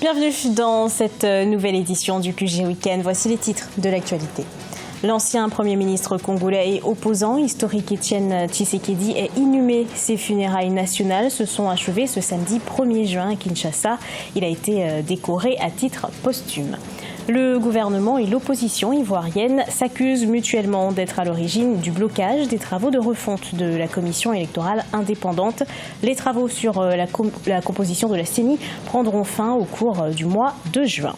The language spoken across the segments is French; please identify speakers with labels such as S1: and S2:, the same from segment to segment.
S1: Bienvenue dans cette nouvelle édition du QG Week-end. Voici les titres de l'actualité. L'ancien Premier ministre congolais et opposant historique Étienne Tshisekedi est inhumé. Ses funérailles nationales se sont achevées ce samedi 1er juin à Kinshasa. Il a été décoré à titre posthume. Le gouvernement et l'opposition ivoirienne s'accusent mutuellement d'être à l'origine du blocage des travaux de refonte de la commission électorale indépendante. Les travaux sur la composition de la CENI prendront fin au cours du mois de juin.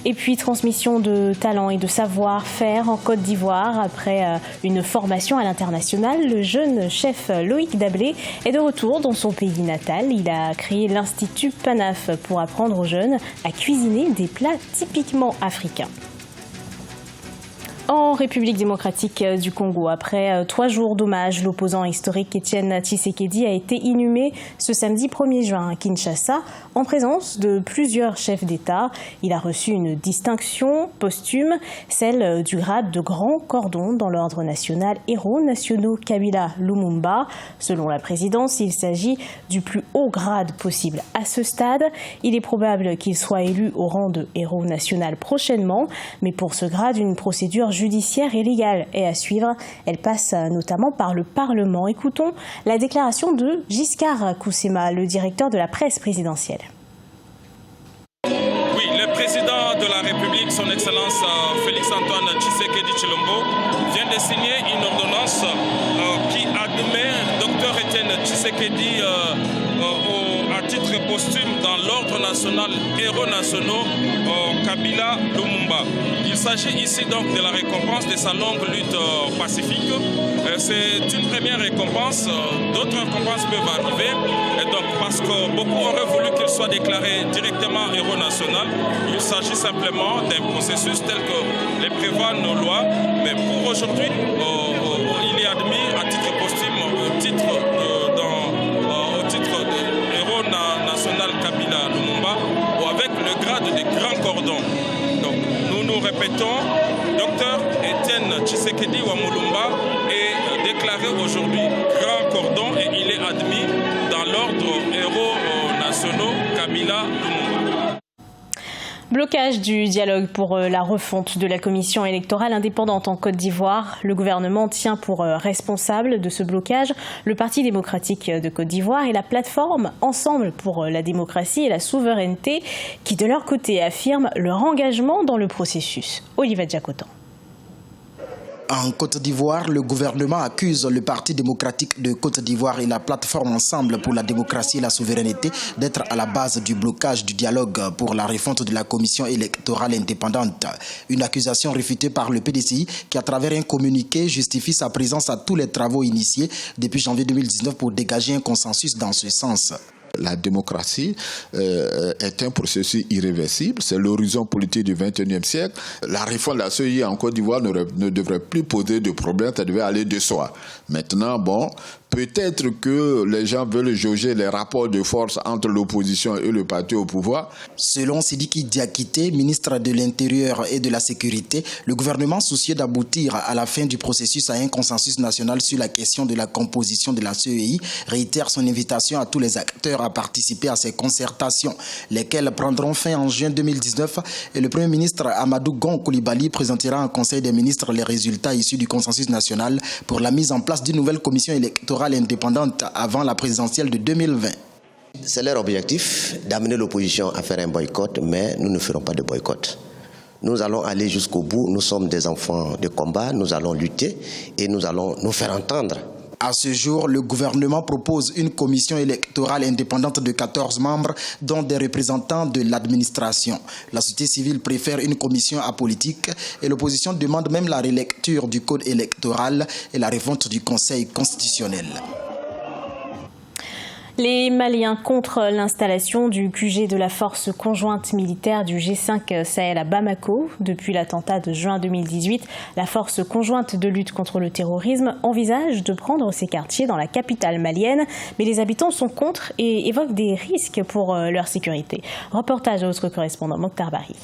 S1: Et puis, transmission de talent et de savoir-faire en Côte d'Ivoire. Après une formation à l'international, le jeune chef Loïc Dablé est de retour dans son pays natal. Il a créé l'Institut PANAF pour apprendre aux jeunes à cuisiner des plats typiquement africains. En République démocratique du Congo, après 3 jours d'hommage, l'opposant historique Étienne Tshisekedi a été inhumé ce samedi 1er juin à Kinshasa en présence de plusieurs chefs d'État. Il a reçu une distinction posthume, celle du grade de grand cordon dans l'ordre national Héros nationaux Kabila Lumumba. Selon la présidence, il s'agit du plus haut grade possible à ce stade. Il est probable qu'il soit élu au rang de héros national prochainement, mais pour ce grade, une procédure judiciaire et légale est à suivre. Elle passe notamment par le Parlement. Écoutons la déclaration de Giscard Koussema, le directeur de la presse présidentielle.
S2: Oui, le président de la République, son Excellence Félix-Antoine Tshisekedi Tshilombo, vient de signer une ordonnance qui admet Dr Étienne Tshisekedi à titre posthume dans l'ordre national Héros nationaux Kabila Lumumba. Il s'agit ici donc de la récompense de sa longue lutte pacifique. C'est une première récompense. D'autres récompenses peuvent arriver. Et donc, parce que beaucoup auraient voulu qu'il soit déclaré directement héros national, il s'agit simplement d'un processus tel que les prévoient nos lois. Mais pour aujourd'hui, il est admis à titre posthume au titre de héros national Kabila Lumumba ou avec le grade de grand cordon. Donc, nous répétons, Dr Étienne Tshisekedi Wamulumba est déclaré aujourd'hui grand cordon et il est admis dans l'ordre héros nationaux Kabila Lumumba.
S1: Blocage du dialogue pour la refonte de la commission électorale indépendante en Côte d'Ivoire. Le gouvernement tient pour responsable de ce blocage le Parti démocratique de Côte d'Ivoire et la plateforme Ensemble pour la démocratie et la souveraineté qui de leur côté affirment leur engagement dans le processus. Olivier Diacotan.
S3: En Côte d'Ivoire, le gouvernement accuse le Parti démocratique de Côte d'Ivoire et la plateforme Ensemble pour la démocratie et la souveraineté d'être à la base du blocage du dialogue pour la refonte de la commission électorale indépendante. Une accusation réfutée par le PDCI qui, à travers un communiqué, justifie sa présence à tous les travaux initiés depuis janvier 2019 pour dégager un consensus dans ce sens.
S4: La démocratie est un processus irréversible, c'est l'horizon politique du XXIe siècle. La réforme de la CEI en Côte d'Ivoire ne devrait plus poser de problème, ça devait aller de soi. Maintenant, bon, peut-être que les gens veulent jauger les rapports de force entre l'opposition et le parti au pouvoir.
S3: Selon Sidiki Diakité, ministre de l'Intérieur et de la Sécurité, le gouvernement soucieux d'aboutir à la fin du processus à un consensus national sur la question de la composition de la CEI réitère son invitation à tous les acteurs à participer à ces concertations, lesquelles prendront fin en juin 2019 et le Premier ministre Amadou Gon Coulibaly présentera en Conseil des ministres les résultats issus du consensus national pour la mise en place d'une nouvelle commission électorale indépendante avant la présidentielle de 2020.
S5: C'est leur objectif d'amener l'opposition à faire un boycott, mais nous ne ferons pas de boycott. Nous allons aller jusqu'au bout, nous sommes des enfants de combat, nous allons lutter et nous allons nous faire entendre.
S3: À ce jour, le gouvernement propose une commission électorale indépendante de 14 membres, dont des représentants de l'administration. La société civile préfère une commission apolitique et l'opposition demande même la relecture du code électoral et la refonte du Conseil constitutionnel.
S1: Les Maliens contre l'installation du QG de la force conjointe militaire du G5 Sahel à Bamako. Depuis l'attentat de juin 2018, la force conjointe de lutte contre le terrorisme envisage de prendre ses quartiers dans la capitale malienne. Mais les habitants sont contre et évoquent des risques pour leur sécurité. Reportage de notre correspondant Mokhtar Bari.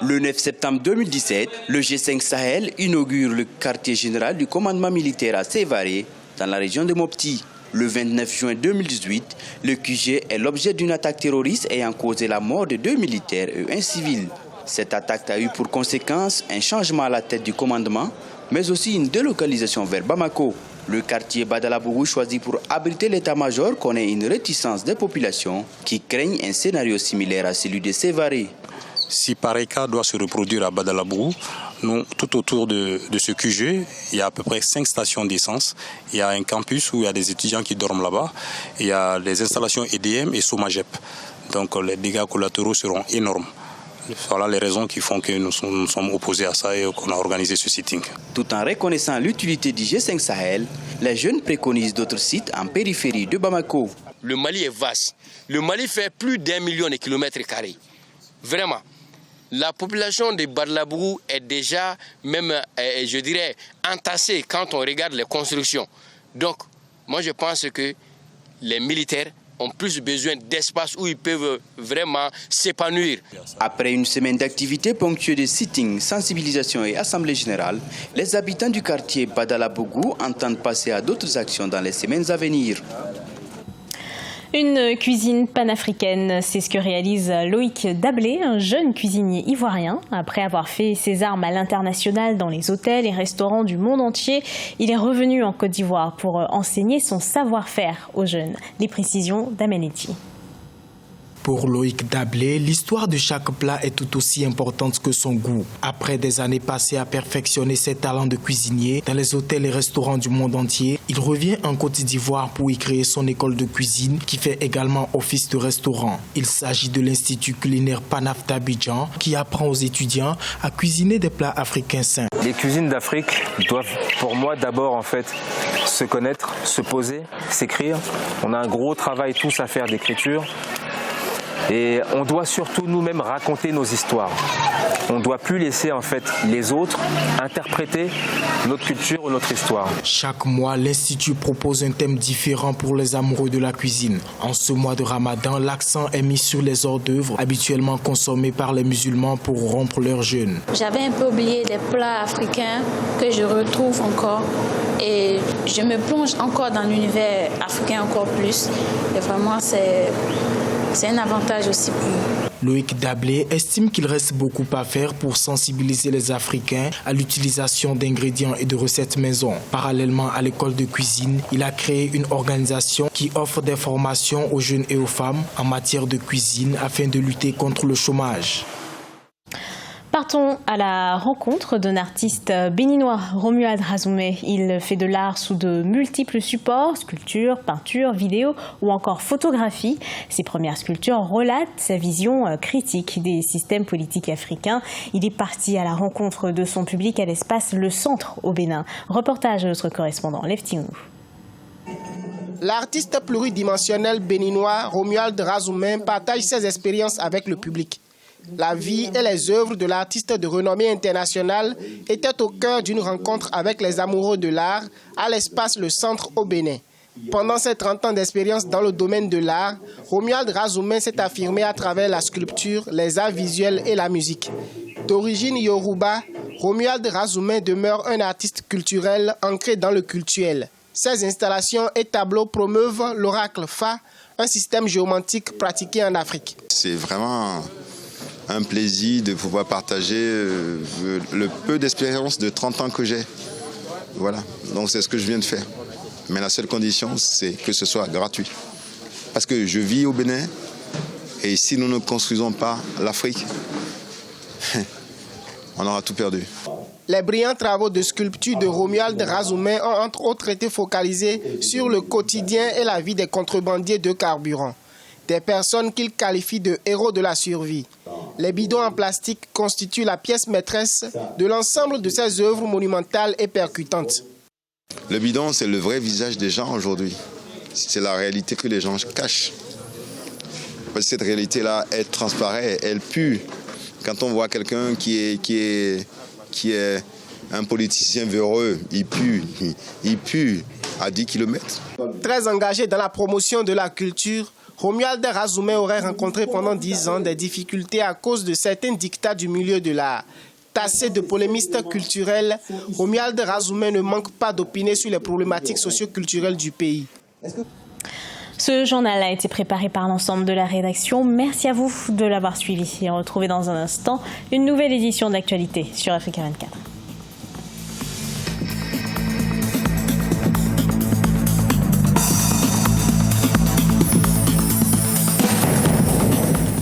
S6: Le 9 septembre 2017, le G5 Sahel inaugure le quartier général du commandement militaire à Sévaré, dans la région de Mopti. Le 29 juin 2018, le QG est l'objet d'une attaque terroriste ayant causé la mort de 2 militaires et un civil. Cette attaque a eu pour conséquence un changement à la tête du commandement, mais aussi une délocalisation vers Bamako. Le quartier Badalabougou choisi pour abriter l'état-major connaît une réticence des populations qui craignent un scénario similaire à celui de Sévaré.
S7: Si pareil cas doit se reproduire à Badalabougou, nous, tout autour de ce QG, il y a à peu près 5 stations d'essence. Il y a un campus où il y a des étudiants qui dorment là-bas. Il y a des installations EDM et Somagep. Donc les dégâts collatéraux seront énormes. Voilà les raisons qui font que nous sommes opposés à ça et qu'on a organisé ce sitting.
S6: Tout en reconnaissant l'utilité du G5 Sahel, les jeunes préconisent d'autres sites en périphérie de Bamako.
S8: Le Mali est vaste. Le Mali fait plus d'1 million de kilomètres carrés. Vraiment. La population de Badalabougou est déjà, même, je dirais, entassée quand on regarde les constructions. Donc, moi je pense que les militaires ont plus besoin d'espace où ils peuvent vraiment s'épanouir.
S6: Après une semaine d'activités ponctuée de sittings, sensibilisation et assemblée générale, les habitants du quartier Badalabougou entendent passer à d'autres actions dans les semaines à venir.
S1: Une cuisine panafricaine, c'est ce que réalise Loïc Dablé, un jeune cuisinier ivoirien. Après avoir fait ses armes à l'international dans les hôtels et restaurants du monde entier, il est revenu en Côte d'Ivoire pour enseigner son savoir-faire aux jeunes. Les précisions d'Amenetti.
S9: Pour Loïc Dablé, l'histoire de chaque plat est tout aussi importante que son goût. Après des années passées à perfectionner ses talents de cuisinier dans les hôtels et restaurants du monde entier, il revient en Côte d'Ivoire pour y créer son école de cuisine qui fait également office de restaurant. Il s'agit de l'Institut culinaire Panaf d'Abidjan qui apprend aux étudiants à cuisiner des plats africains sains.
S10: Les cuisines d'Afrique doivent pour moi d'abord en fait se connaître, se poser, s'écrire. On a un gros travail tous à faire d'écriture. Et on doit surtout nous-mêmes raconter nos histoires. On ne doit plus laisser en fait les autres interpréter notre culture ou notre histoire.
S9: Chaque mois, l'Institut propose un thème différent pour les amoureux de la cuisine. En ce mois de Ramadan, l'accent est mis sur les hors d'œuvre habituellement consommés par les musulmans pour rompre leur jeûne.
S11: J'avais un peu oublié des plats africains que je retrouve encore et je me plonge encore dans l'univers africain encore plus. Et vraiment, c'est un avantage aussi pour nous.
S9: Loïc Dablé estime qu'il reste beaucoup à faire pour sensibiliser les Africains à l'utilisation d'ingrédients et de recettes maison. Parallèlement à l'école de cuisine, il a créé une organisation qui offre des formations aux jeunes et aux femmes en matière de cuisine afin de lutter contre le chômage.
S1: Partons à la rencontre d'un artiste béninois, Romuald Razoumé. Il fait de l'art sous de multiples supports, sculpture, peinture, vidéo ou encore photographie. Ses premières sculptures relatent sa vision critique des systèmes politiques africains. Il est parti à la rencontre de son public à l'espace Le Centre au Bénin. Reportage de notre correspondant Leftingou.
S12: L'artiste pluridimensionnel béninois Romuald Razoumé partage ses expériences avec le public. La vie et les œuvres de l'artiste de renommée internationale étaient au cœur d'une rencontre avec les amoureux de l'art à l'espace Le Centre au Bénin. Pendant ses 30 ans d'expérience dans le domaine de l'art, Romuald Razoumé s'est affirmé à travers la sculpture, les arts visuels et la musique. D'origine yoruba, Romuald Razoumé demeure un artiste culturel ancré dans le cultuel. Ses installations et tableaux promeuvent l'oracle Fa, un système géomantique pratiqué en Afrique.
S13: C'est vraiment un plaisir de pouvoir partager le peu d'expérience de 30 ans que j'ai. Voilà, donc c'est ce que je viens de faire. Mais la seule condition, c'est que ce soit gratuit. Parce que je vis au Bénin, et si nous ne construisons pas l'Afrique, on aura tout perdu.
S12: Les brillants travaux de sculpture de Romuald Razoumé ont entre autres été focalisés sur le quotidien et la vie des contrebandiers de carburant. Des personnes qu'il qualifie de héros de la survie. Les bidons en plastique constituent la pièce maîtresse de l'ensemble de ses œuvres monumentales et percutantes.
S13: Le bidon, c'est le vrai visage des gens aujourd'hui. C'est la réalité que les gens cachent. Parce que cette réalité-là, elle transparaît, elle pue. Quand on voit quelqu'un qui est un politicien véreux, il pue à 10 km.
S12: Très engagé dans la promotion de la culture, Romuald Razoumé aurait rencontré pendant 10 ans des difficultés à cause de certains dictats du milieu de l'art. Tassé de polémiste culturel, Romuald Razoumé ne manque pas d'opiner sur les problématiques socio-culturelles du pays.
S1: Ce journal a été préparé par l'ensemble de la rédaction. Merci à vous de l'avoir suivi et retrouvez dans un instant une nouvelle édition d'actualité sur Africa 24.